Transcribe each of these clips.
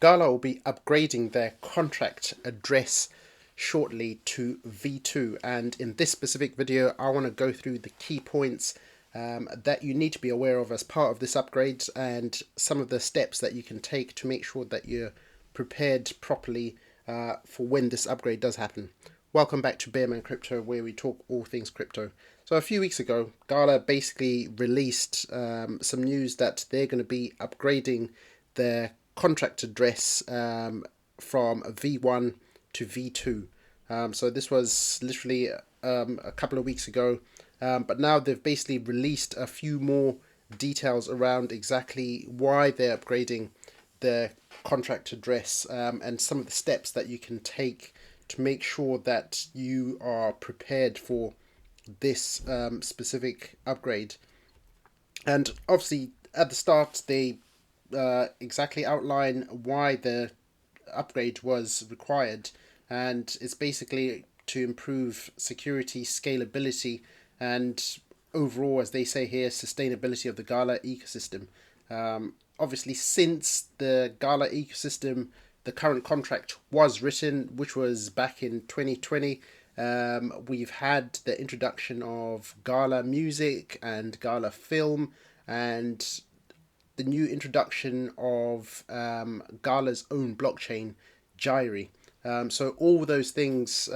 Gala will be upgrading their contract address shortly to V2, and in this specific video I want to go through the key points that you need to be aware of as part of this upgrade, and some of the steps that you can take to make sure that you're prepared properly for when this upgrade does happen. Welcome back to Bearman Crypto, where we talk all things crypto. So a few weeks ago, Gala basically released some news that they're going to be upgrading their contract address from V1 to V2. So this was literally a couple of weeks ago, but now they've basically released a few more details around exactly why they're upgrading their contract address, and some of the steps that you can take to make sure that you are prepared for this specific upgrade. And obviously at the start they exactly outline why the upgrade was required, and it's basically to improve security, scalability, and overall, as they say here, sustainability of the Gala ecosystem. Obviously, since the Gala ecosystem, the current contract was written, which was back in 2020, we've had the introduction of Gala Music and Gala Film, and the new introduction of Gala's own blockchain, Gyri. So all those things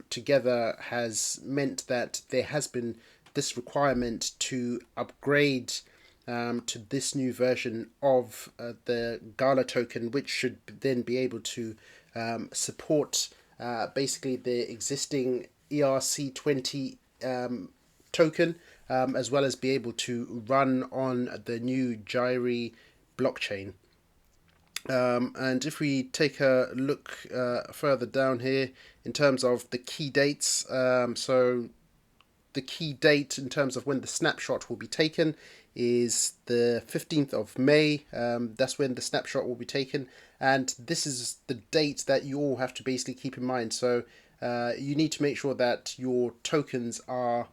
together has meant that there has been this requirement to upgrade to this new version of the Gala token, which should then be able to support basically the existing ERC20 token, as well as be able to run on the new Gyri blockchain. And if we take a look further down here in terms of the key dates, so the key date in terms of when the snapshot will be taken is the 15th of May. That's when the snapshot will be taken, and this is the date that you all have to basically keep in mind. So you need to make sure that your tokens are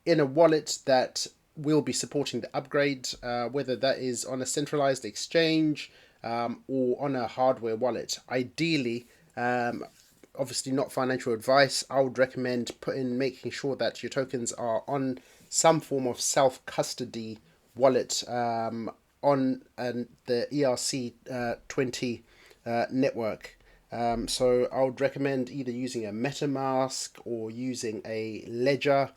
in a wallet that will be supporting the upgrade, whether that is on a centralized exchange or on a hardware wallet. Ideally, obviously not financial advice, I would recommend making sure that your tokens are on some form of self-custody wallet on the ERC20 network. So I would recommend either using a MetaMask or using a Ledger,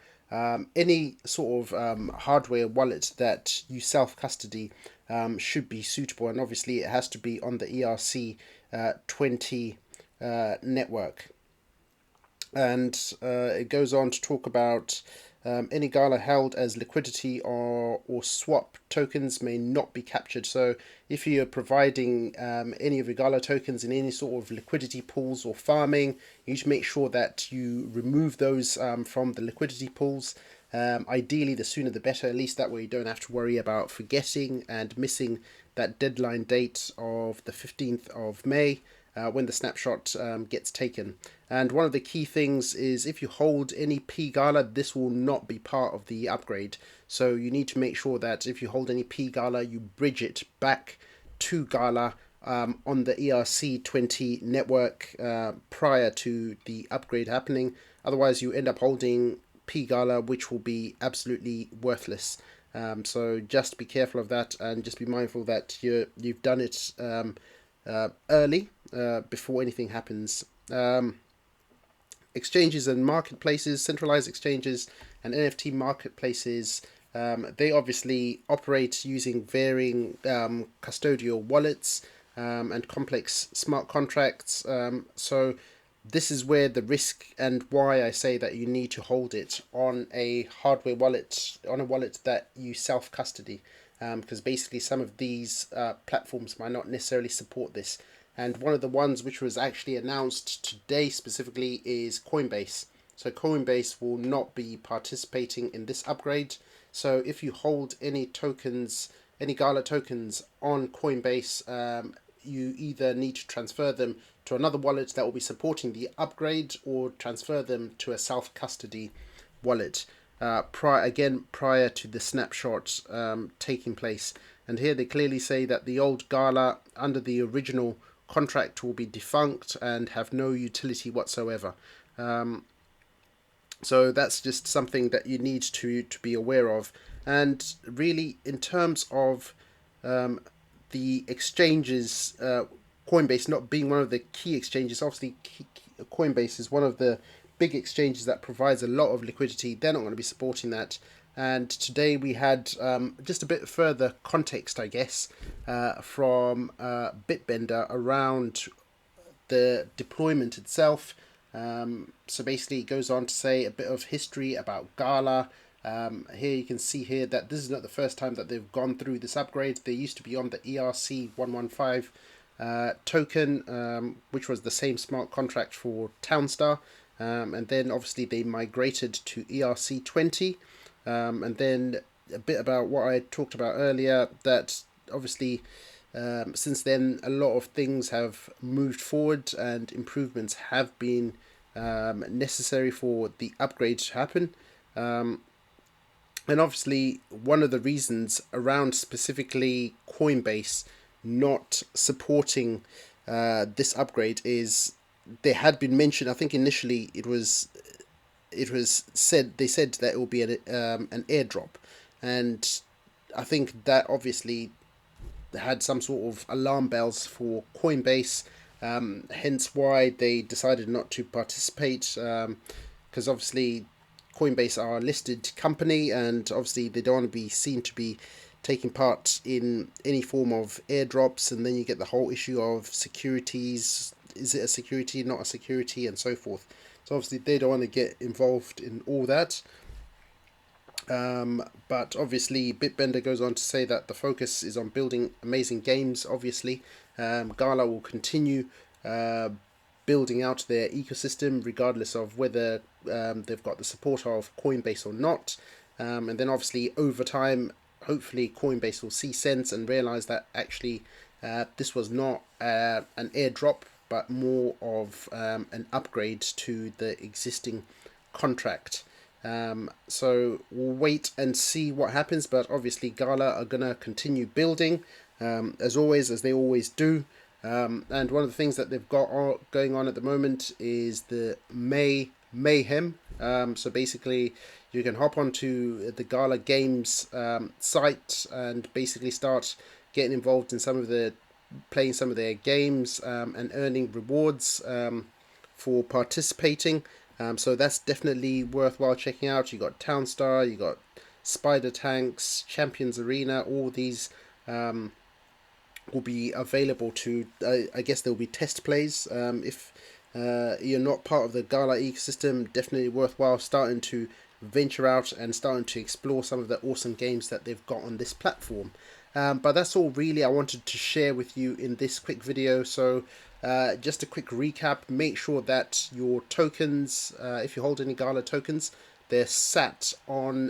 any sort of hardware wallet that you self-custody should be suitable, and obviously it has to be on the ERC20 network. And it goes on to talk about any Gala held as liquidity or swap tokens may not be captured. So if you're providing any of your Gala tokens in any sort of liquidity pools or farming, you need to make sure that you remove those from the liquidity pools. Ideally, the sooner the better, at least that way you don't have to worry about forgetting and missing that deadline date of the 15th of May. When the snapshot gets taken. And one of the key things is if you hold any P Gala, this will not be part of the upgrade. So you need to make sure that if you hold any P Gala, you bridge it back to Gala on the ERC20 network prior to the upgrade happening. Otherwise, you end up holding P Gala, which will be absolutely worthless. So just be careful of that, and just be mindful that you've done it early before anything happens. Exchanges and marketplaces, centralized exchanges and NFT marketplaces, they obviously operate using varying custodial wallets and complex smart contracts. So this is where the risk, and why I say that you need to hold it on a hardware wallet, on a wallet that you self-custody. Because basically some of these platforms might not necessarily support this. And one of the ones which was actually announced today specifically is Coinbase. So Coinbase will not be participating in this upgrade. So if you hold any tokens, any Gala tokens on Coinbase, you either need to transfer them to another wallet that will be supporting the upgrade, or transfer them to a self-custody wallet. Prior to the snapshot taking place. And here they clearly say that the old Gala under the original contract will be defunct and have no utility whatsoever. So that's just something that you need to be aware of. And really, in terms of the exchanges, Coinbase not being one of the key exchanges, obviously Coinbase is one of the big exchanges that provides a lot of liquidity. They're not going to be supporting that. And today we had just a bit further context, I guess, from Bitbender around the deployment itself. So basically it goes on to say a bit of history about Gala. Here you can see here that this is not the first time that they've gone through this upgrade. They used to be on the ERC-115 token, which was the same smart contract for Townstar. And then obviously they migrated to ERC-20. And then a bit about what I talked about earlier, that obviously since then a lot of things have moved forward and improvements have been necessary for the upgrade to happen. And obviously one of the reasons around specifically Coinbase not supporting this upgrade is there had been mentioned, I think initially it was said, they said that it will be an airdrop, and I think that obviously had some sort of alarm bells for Coinbase, hence why they decided not to participate, because obviously Coinbase are a listed company and obviously they don't want to be seen to be taking part in any form of airdrops, and then you get the whole issue of securities, is it a security, not a security, and so forth. So obviously they don't want to get involved in all that. But obviously Bitbender goes on to say that the focus is on building amazing games. Obviously Gala will continue building out their ecosystem regardless of whether they've got the support of Coinbase or not, and then obviously over time hopefully Coinbase will see sense and realize that actually this was not an airdrop but more of an upgrade to the existing contract. So we'll wait and see what happens, but obviously Gala are going to continue building as always, as they always do. And one of the things that they've got going on at the moment is the Mayhem. So basically you can hop onto the Gala Games site and basically start getting involved in playing some of their games and earning rewards for participating. So that's definitely worthwhile checking out. You got Townstar, you got Spider Tanks, Champions Arena, all these will be available to, I guess there'll be test plays. If you're not part of the Gala ecosystem, definitely worthwhile starting to venture out and starting to explore some of the awesome games that they've got on this platform. But that's all really I wanted to share with you in this quick video. So just a quick recap, make sure that your tokens, if you hold any Gala tokens, they're sat on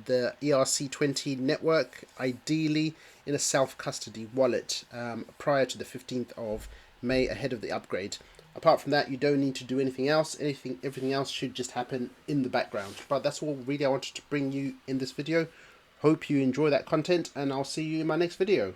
the ERC20 network, ideally in a self-custody wallet prior to the 15th of May ahead of the upgrade. Apart from that, you don't need to do anything else. Everything else should just happen in the background. But that's all really I wanted to bring you in this video. Hope you enjoy that content, and I'll see you in my next video.